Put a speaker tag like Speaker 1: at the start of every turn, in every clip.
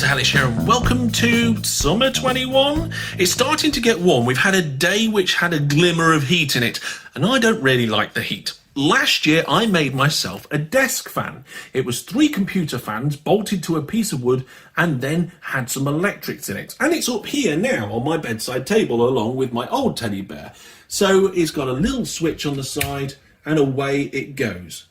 Speaker 1: Mr. Hellish here, and welcome to Summer 21. It's starting to get warm. We've had a day which had a glimmer of heat in it, and I don't really like the heat. Last year I made myself a desk fan. It was 3 computer fans bolted to a piece of wood and then had some electrics in it. And it's up here now on my bedside table along with my old teddy bear. So it's got a little switch on the side and away it goes.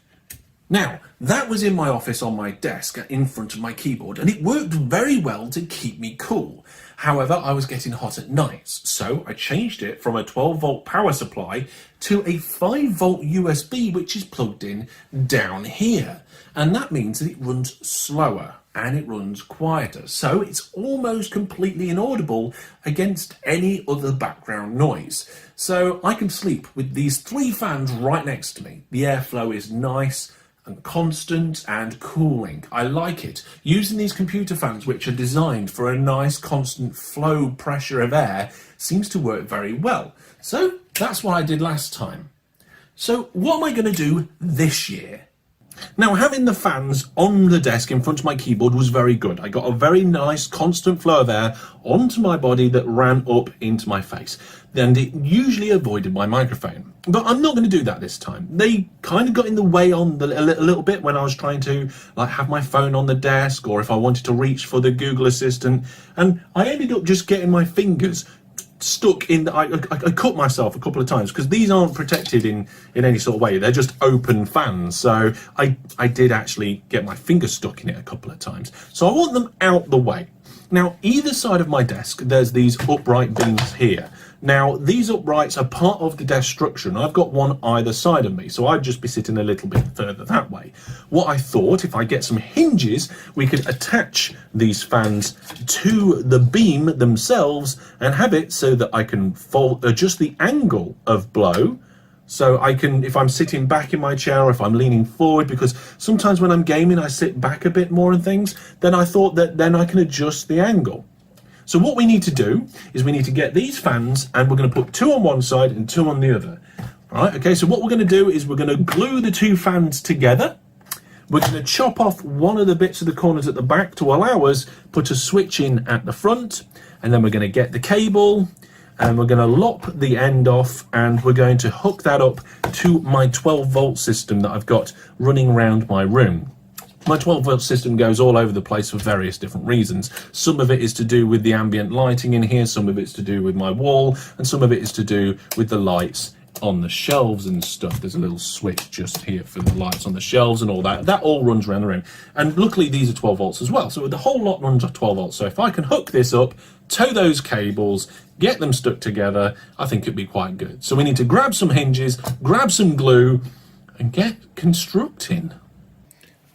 Speaker 1: Now, that was in my office on my desk in front of my keyboard, and it worked very well to keep me cool. However, I was getting hot at nights, so I changed it from a 12-volt power supply to a 5-volt USB, which is plugged in down here. And that means that it runs slower and it runs quieter, so it's almost completely inaudible against any other background noise. So I can sleep with these 3 fans right next to me. The airflow is nice and constant and cooling. I like it. Using these computer fans, which are designed for a nice constant flow pressure of air, seems to work very well. So that's what I did last time. So what am I going to do this year? Now, having the fans on the desk in front of my keyboard was very good. I got a very nice constant flow of air onto my body that ran up into my face. And it usually avoided my microphone. But I'm not going to do that this time. They kind of got in the way on a little bit when I was trying to have my phone on the desk, or if I wanted to reach for the Google Assistant. And I ended up just getting my fingers stuck in I cut myself a couple of times because these aren't protected in any sort of way. They're just open fans, so I did actually get my finger stuck in it a couple of times. So I want them out the way. Now, either side of my desk there's these upright beams here. Now, these uprights are part of the desk structure, and I've got one either side of me, so I'd just be sitting a little bit further that way. What I thought, if I get some hinges, we could attach these fans to the beam themselves and have it so that I can adjust the angle of blow. So I can, if I'm sitting back in my chair, or if I'm leaning forward, because sometimes when I'm gaming I sit back a bit more and things, then I thought that then I can adjust the angle. So what we need to do is we need to get these fans, and we're going to put 2 on one side and 2 on the other. All right, okay, so what we're going to do is we're going to glue the 2 fans together. We're going to chop off one of the bits of the corners at the back to allow us put a switch in at the front, and then we're going to get the cable, and we're going to lop the end off, and we're going to hook that up to my 12-volt system that I've got running around my room. My 12-volt system goes all over the place for various different reasons. Some of it is to do with the ambient lighting in here, some of it's to do with my wall, and some of it is to do with the lights on the shelves and stuff. There's a little switch just here for the lights on the shelves and all that. That all runs around the room. And luckily these are 12 volts as well, so the whole lot runs off 12 volts. So if I can hook this up, tow those cables, get them stuck together, I think it'd be quite good. So we need to grab some hinges, grab some glue, and get constructing.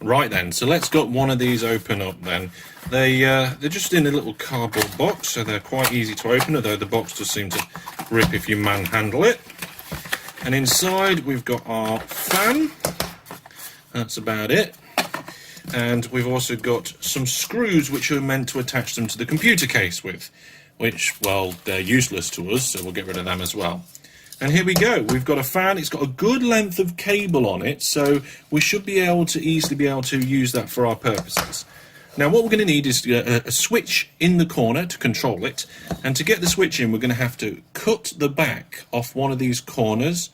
Speaker 1: Right then, so let's get one of these open up then. They're just in a little cardboard box, so they're quite easy to open, although the box does seem to rip if you manhandle it. And inside we've got our fan. That's about it. And we've also got some screws which are meant to attach them to the computer case with, which, well, they're useless to us, so we'll get rid of them as well. And here we go, we've got a fan. It's got a good length of cable on it, so we should be able to easily be able to use that for our purposes. Now what we're going to need is a switch in the corner to control it, and to get the switch in we're going to have to cut the back off one of these corners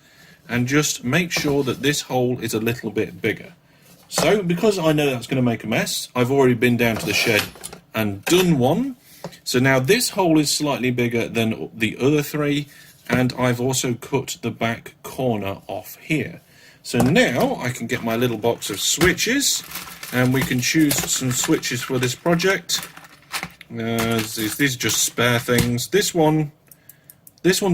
Speaker 1: and just make sure that this hole is a little bit bigger. So because I know that's going to make a mess, I've already been down to the shed and done one. So now this hole is slightly bigger than the other 3, and I've also cut the back corner off here. So now I can get my little box of switches, and we can choose some switches for this project. These are just spare things. This one's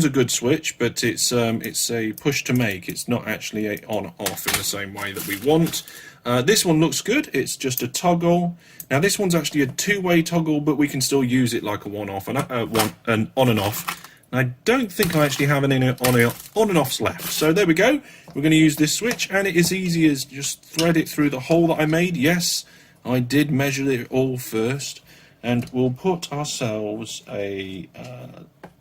Speaker 1: a good switch, but it's a push to make. It's not actually a on-off in the same way that we want. This one looks good. It's just a toggle. Now this one's actually a 2-way toggle, but we can still use it like a one-off and an on and off. I don't think I actually have any on and offs left. So there we go. We're going to use this switch, and it is easy as just thread it through the hole that I made. Yes, I did measure it all first, and we'll put ourselves a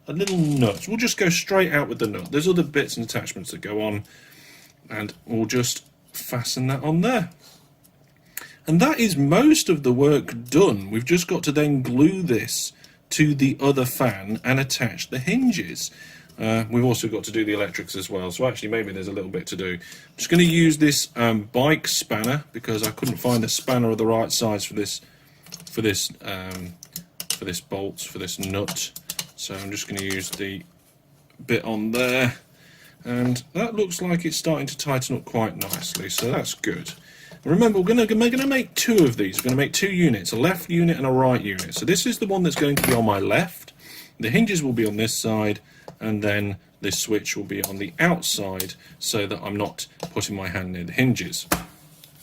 Speaker 1: little nut. We'll just go straight out with the nut. There's other bits and attachments that go on, and we'll just fasten that on there. And that is most of the work done. We've just got to then glue this to the other fan and attach the hinges. We've also got to do the electrics as well, so actually maybe there's a little bit to do. I'm just going to use this bike spanner because I couldn't find a spanner of the right size for this bolt, for this nut. So I'm just going to use the bit on there, and that looks like it's starting to tighten up quite nicely, so that's good. Remember, we're going to make two of these. We're going to make two units, a left unit and a right unit. So this is the one that's going to be on my left. The hinges will be on this side, and then this switch will be on the outside so that I'm not putting my hand near the hinges.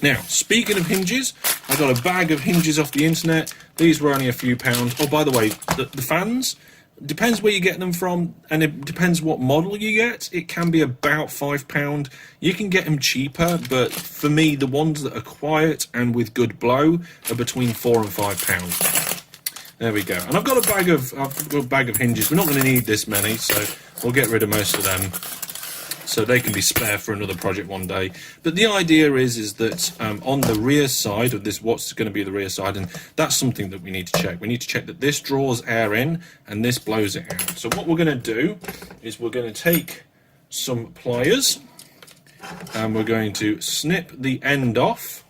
Speaker 1: Now, speaking of hinges, I got a bag of hinges off the internet. These were only a few pounds. Oh, by the way, the fans, depends where you get them from, and it depends what model you get. It can be about £5. You can get them cheaper, but for me, the ones that are quiet and with good blow are between £4 and £5. There we go. And I've got a bag of hinges. We're not going to need this many, so we'll get rid of most of them, so they can be spare for another project one day. But the idea is that on the rear side of this, what's going to be the rear side, and that's something that we need to check. We need to check that this draws air in and this blows it out. So what we're going to do is we're going to take some pliers and we're going to snip the end off,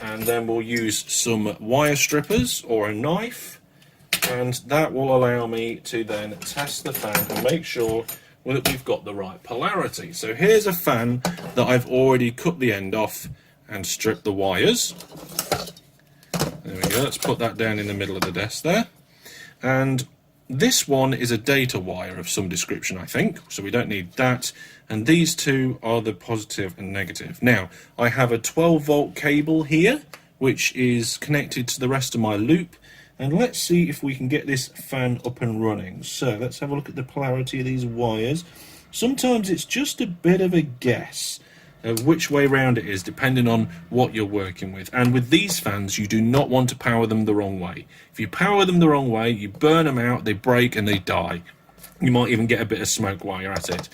Speaker 1: and then we'll use some wire strippers or a knife, and that will allow me to then test the fan and make sure that we've got the right polarity. So here's a fan that I've already cut the end off and stripped the wires. There we go, let's put that down in the middle of the desk there. And this one is a data wire of some description, I think, so we don't need that. And these two are the positive and negative. Now, I have a 12-volt cable here, which is connected to the rest of my loop. And let's see if we can get this fan up and running. So let's have a look at the polarity of these wires. Sometimes it's just a bit of a guess of which way round it is, depending on what you're working with. And with these fans, you do not want to power them the wrong way. If you power them the wrong way, you burn them out, they break and they die. You might even get a bit of smoke while you're at it.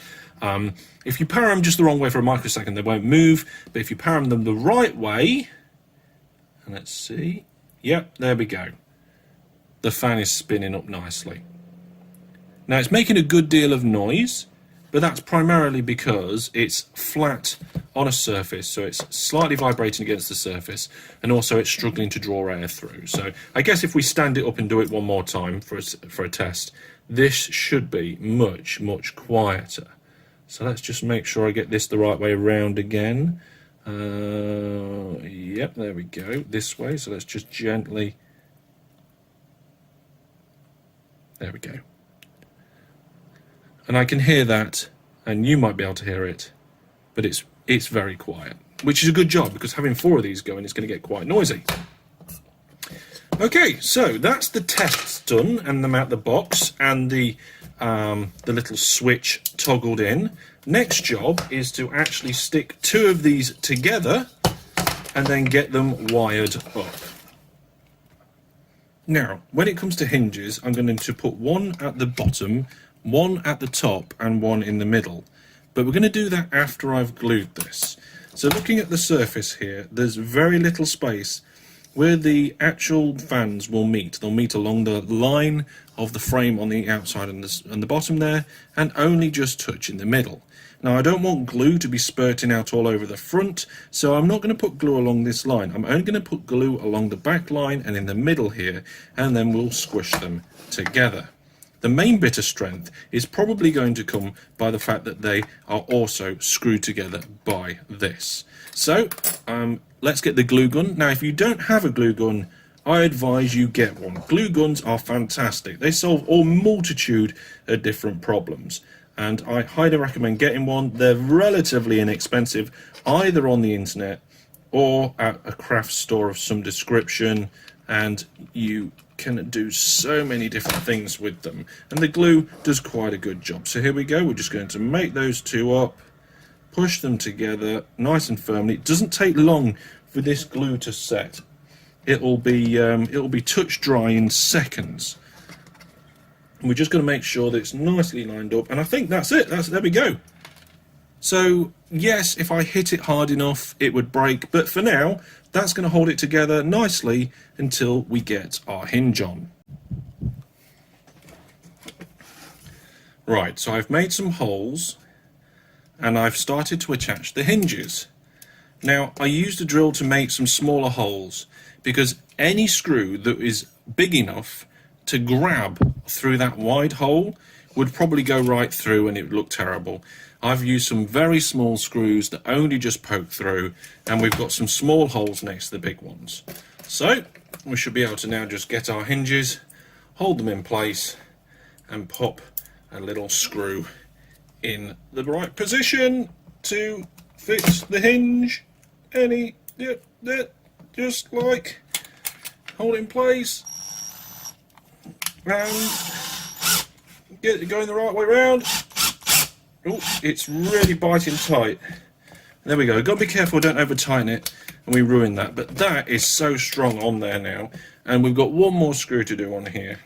Speaker 1: If you power them just the wrong way for a microsecond, they won't move. But if you power them the right way, and let's see, yep, there we go. The fan is spinning up nicely. Now it's making a good deal of noise, but that's primarily because it's flat on a surface, so it's slightly vibrating against the surface, and also it's struggling to draw air through. So I guess if we stand it up and do it one more time for a test, this should be much, much quieter. So let's just make sure I get this the right way around again. Yep, there we go, this way. So let's just gently... There we go. And I can hear that, and you might be able to hear it, but it's very quiet, which is a good job, because having 4 of these going is going to get quite noisy. Okay, so that's the tests done, and them out the box, and the little switch toggled in. Next job is to actually stick 2 of these together and then get them wired up. Now, when it comes to hinges, I'm going to put one at the bottom, one at the top, and one in the middle. But we're going to do that after I've glued this. So looking at the surface here, there's very little space where the actual fans will meet. They'll meet along the line of the frame on the outside and the bottom there, and only just touch in the middle. Now, I don't want glue to be spurting out all over the front, so I'm not going to put glue along this line. I'm only going to put glue along the back line and in the middle here, and then we'll squish them together. The main bit of strength is probably going to come by the fact that they are also screwed together by this. So, let's get the glue gun. Now, if you don't have a glue gun, I advise you get one. Glue guns are fantastic. They solve a multitude of different problems, and I highly recommend getting one. They're relatively inexpensive, either on the internet or at a craft store of some description, and you can do so many different things with them, and the glue does quite a good job. So here we go, we're just going to make those 2 up, push them together nice and firmly. It doesn't take long for this glue to set. It'll be touch dry in seconds. And we're just going to make sure that it's nicely lined up, and I think that's it. There we go. So yes, if I hit it hard enough, it would break, but for now, that's going to hold it together nicely until we get our hinge on. Right, so I've made some holes and I've started to attach the hinges. Now, I used a drill to make some smaller holes because any screw that is big enough to grab through that wide hole would probably go right through and it would look terrible. I've used some very small screws that only just poke through, and we've got some small holes next to the big ones. So we should be able to now just get our hinges, hold them in place and pop a little screw in the right position to fit the hinge. Just like, hold it in place and get it going the right way around. Oh, it's really biting tight. There we go. Got to be careful, don't over tighten it and we ruin that. But that is so strong on there now, and we've got one more screw to do on here,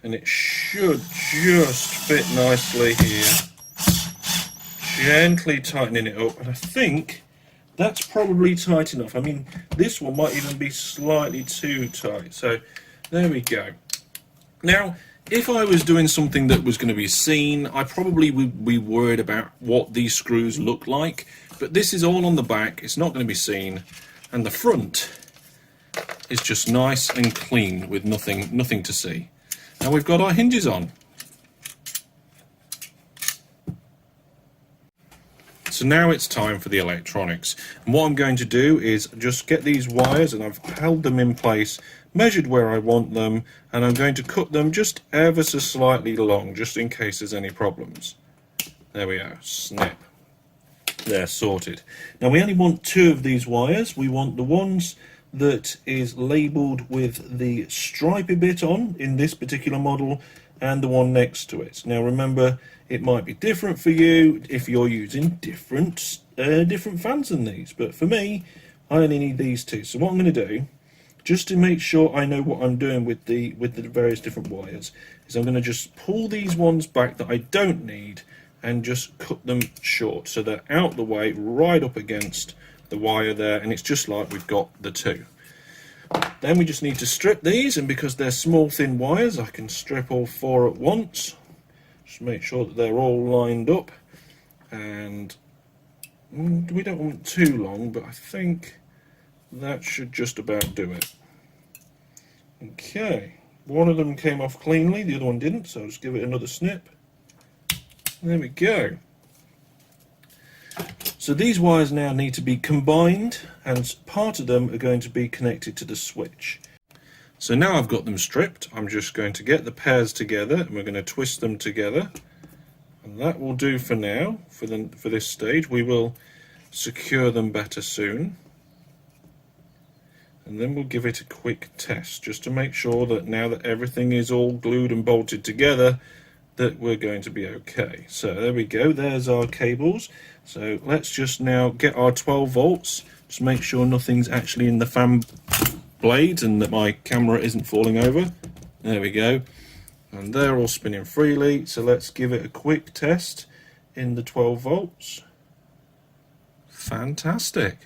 Speaker 1: and it should just fit nicely here. Gently tightening it up, and I think that's probably tight enough. I mean, this one might even be slightly too tight. So there we go. Now, if I was doing something that was going to be seen, I probably would be worried about what these screws look like. But this is all on the back, it's not going to be seen. And the front is just nice and clean with nothing to see. Now we've got our hinges on. So now it's time for the electronics. And what I'm going to do is just get these wires, and I've held them in place, measured where I want them, and I'm going to cut them just ever so slightly long, just in case there's any problems. There we are, snip. They're sorted. Now we only want 2 of these wires. We want the ones that is labelled with the stripy bit on in this particular model, and the one next to it. Now remember, it might be different for you if you're using different fans than these, but for me, I only need these 2. So what I'm going to do, just to make sure I know what I'm doing with the various different wires, is I'm going to just pull these ones back that I don't need and just cut them short so they're out the way, right up against the wire there, and it's just like we've got the 2. Then we just need to strip these, and because they're small thin wires, I can strip all 4 at once. Just make sure that they're all lined up, and we don't want too long, but I think that should just about do it. Okay, one of them came off cleanly, the other one didn't, so I'll just give it another snip. There we go. So these wires now need to be combined, and part of them are going to be connected to the switch. So now I've got them stripped, I'm just going to get the pairs together and we're going to twist them together, and that will do for now, for this stage. We will secure them better soon, and then we'll give it a quick test just to make sure that now that everything is all glued and bolted together, that we're going to be okay. So there we go, there's our cables. So let's just now get our 12 volts, just make sure nothing's actually in the fan blades and that my camera isn't falling over. There we go, and they're all spinning freely. So let's give it a quick test in the 12 volts. Fantastic.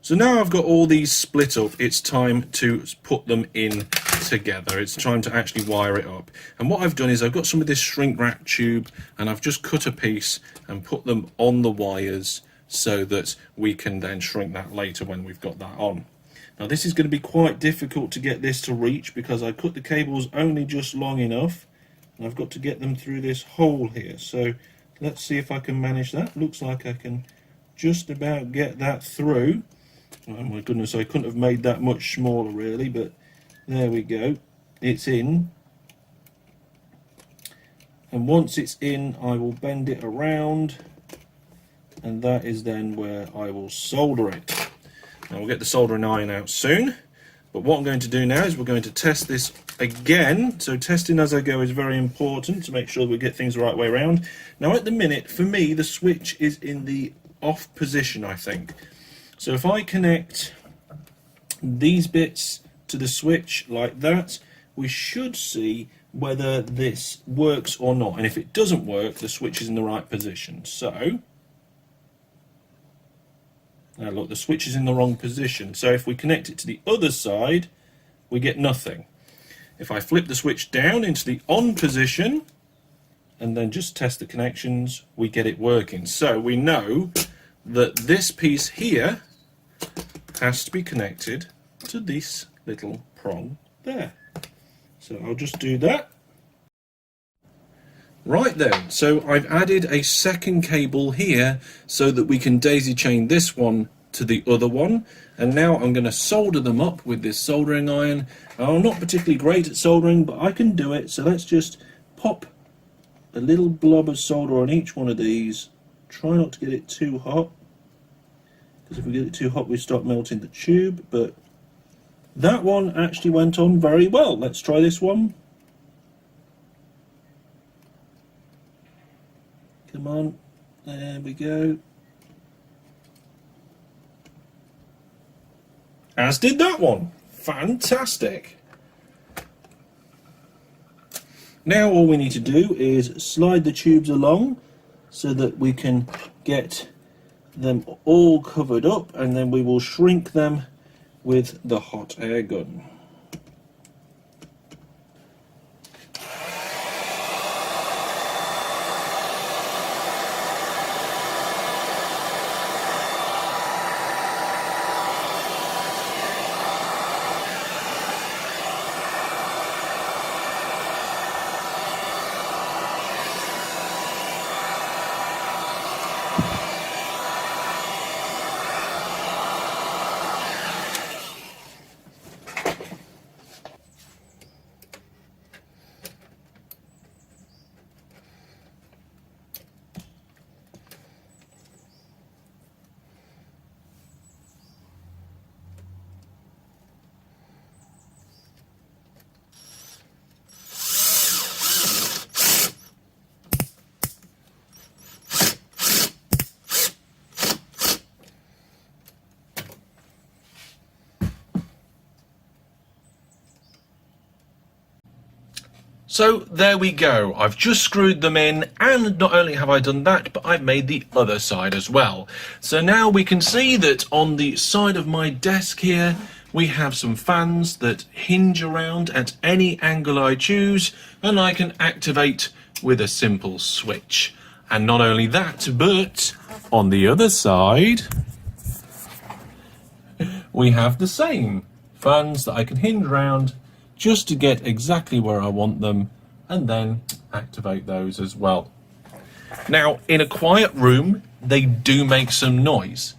Speaker 1: So now I've got all these split up, it's time to put them in together. It's time to actually wire it up. And what I've done is I've got some of this shrink wrap tube, and I've just cut a piece and put them on the wires so that we can then shrink that later when we've got that on. Now this is going to be quite difficult to get this to reach because I cut the cables only just long enough, and I've got to get them through this hole here. So let's see if I can manage that. Looks like I can just about get that through. Oh my goodness, I couldn't have made that much smaller really, but there we go, it's in. And once it's in, I will bend it around, and that is then where I will solder it. Now we'll get the soldering iron out soon, but what I'm going to do now is we're going to test this again. So testing as I go is very important to make sure we get things the right way around. Now at the minute, for me, the switch is in the off position, I think. So if I connect these bits to the switch like that, we should see whether this works or not. And if it doesn't work, the switch is in the right position. So, now look, the switch is in the wrong position. So if we connect it to the other side, we get nothing. If I flip the switch down into the on position, and then just test the connections, we get it working. So we know that this piece here has to be connected to this little prong there. So I'll just do that. Right then, so I've added a second cable here so that we can daisy chain this one to the other one, and now I'm going to solder them up with this soldering iron. I'm not particularly great at soldering, but I can do it. So let's just pop a little blob of solder on each one of these. Try not to get it too hot, because if we get it too hot we start melting the tube. But that one actually went on very well. Let's try this one. Come on, there we go. As did that one. Fantastic. Now all we need to do is slide the tubes along so that we can get them all covered up, and then we will shrink them with the hot air gun. So there we go, I've just screwed them in, and not only have I done that, but I've made the other side as well. So now we can see that on the side of my desk here, we have some fans that hinge around at any angle I choose, and I can activate with a simple switch. And not only that, but on the other side, we have the same fans that I can hinge around just to get exactly where I want them, and then activate those as well. Now, in a quiet room, they do make some noise,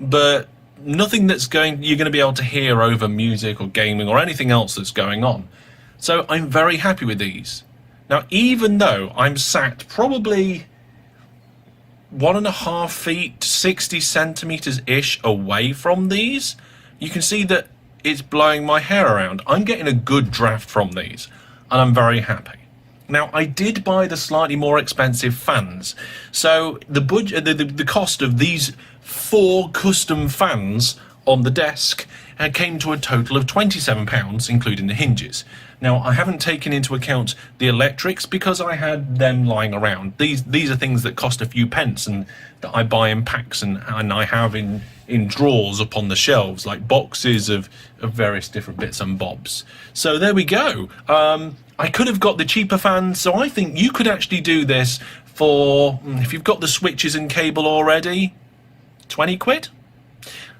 Speaker 1: but nothing that's you're going to be able to hear over music or gaming or anything else that's going on. So I'm very happy with these. Now, even though I'm sat probably 1.5 feet, 60 centimeters-ish away from these, you can see that it's blowing my hair around. I'm getting a good draft from these, and I'm very happy. Now, I did buy the slightly more expensive fans, so the cost of these 4 custom fans on the desk came to a total of £27, including the hinges. Now, I haven't taken into account the electrics because I had them lying around. These are things that cost a few pence and that I buy in packs, and I have in drawers upon the shelves, like boxes of various different bits and bobs. So there we go. I could have got the cheaper fans, so I think you could actually do this for, if you've got the switches and cable already, 20 quid.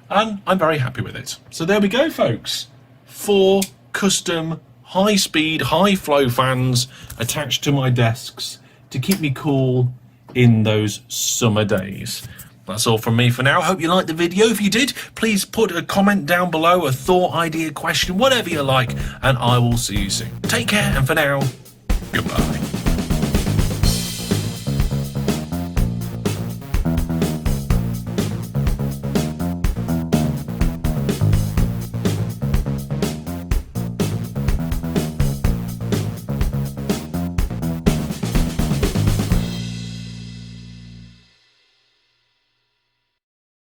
Speaker 1: And I'm very happy with it. So there we go, folks. 4 custom high-speed, high-flow fans attached to my desks to keep me cool in those summer days. That's all from me for now. Hope you liked the video. If you did, please put a comment down below, a thought, idea, question, whatever you like, and I will see you soon. Take care, and for now, goodbye.